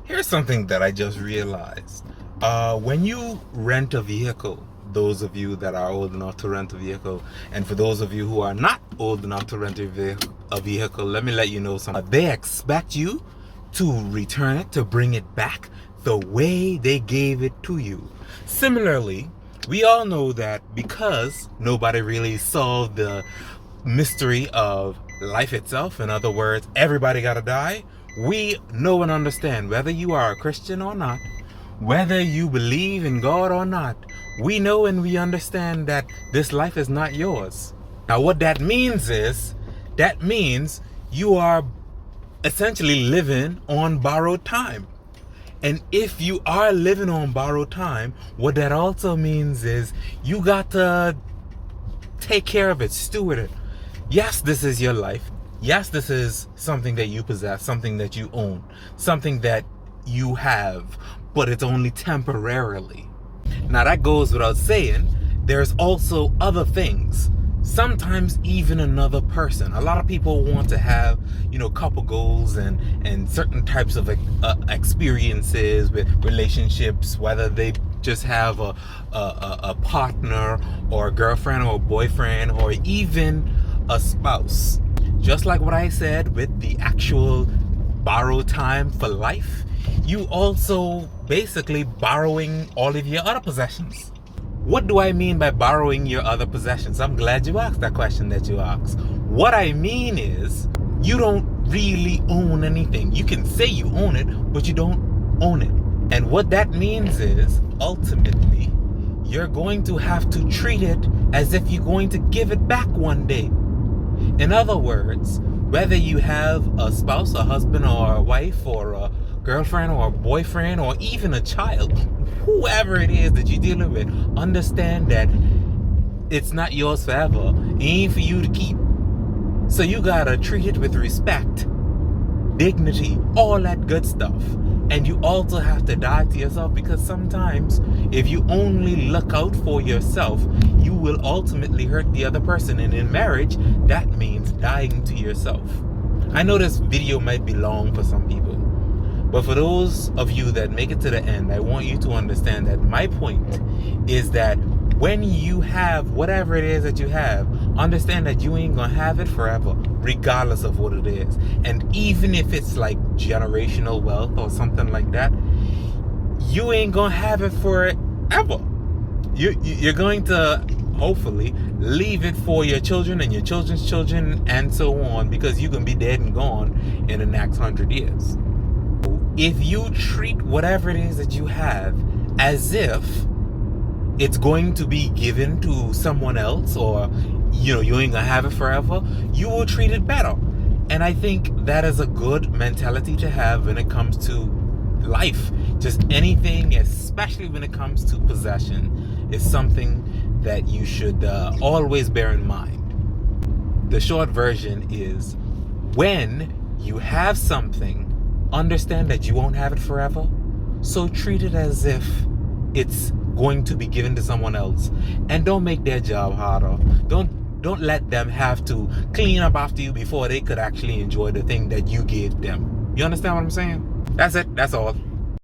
Here's something that I just realized. When you rent a vehicle, those of you that are old enough to rent a vehicle, and for those of you who are not old enough to rent a vehicle, let me let you know something. They expect you to return it, to bring it back the way they gave it to you. Similarly, we all know that because nobody really solved the mystery of life itself, in other words, everybody gotta die, we know and understand whether you are a Christian or not, whether you believe in God or not, we know and we understand that this life is not yours. Now, what that means is, that means you are essentially living on borrowed time. And if you are living on borrowed time, what that also means is you got to take care of it, steward it. Yes, this is your life. Yes, this is something that you possess, something that you own, something that you have, but it's only temporarily. Now, that goes without saying, there's also other things. Sometimes even another person. A lot of people want to have, couple goals and certain types of experiences with relationships, whether they just have a partner or a girlfriend or a boyfriend or even a spouse. Just like what I said with the actual borrowed time for life, you also basically borrowing all of your other possessions. What do I mean by borrowing your other possessions? I'm glad you asked that question that you asked. What I mean is, you don't really own anything. You can say you own it, but you don't own it. And what that means is, ultimately, you're going to have to treat it as if you're going to give it back one day. In other words, whether you have a spouse, a husband, or a wife, or a girlfriend, or a boyfriend, or even a child, whoever it is that you're dealing with, understand that it's not yours forever. It ain't for you to keep. So you gotta treat it with respect, dignity, all that good stuff. And you also have to die to yourself, because sometimes if you only look out for yourself, you will ultimately hurt the other person. And in marriage, that means dying to yourself. I know this video might be long for some people, but for those of you that make it to the end, I want you to understand that my point is that when you have whatever it is that you have, understand that you ain't gonna have it forever, regardless of what it is. And even if it's like generational wealth or something like that, you ain't gonna have it forever. You're going to hopefully leave it for your children and your children's children and so on, because you can be dead and gone in the next 100 years. If you treat whatever it is that you have as if it's going to be given to someone else, or you ain't gonna have it forever, you will treat it better. And I think that is a good mentality to have when it comes to life. Just anything, especially when it comes to possession, is something that you should always bear in mind. The short version is, when you have something, understand that you won't have it forever, so treat it as if it's going to be given to someone else, and don't make their job harder. Don't let them have to clean up after you before they could actually enjoy the thing that you gave them. You understand what I'm saying? That's it. That's all.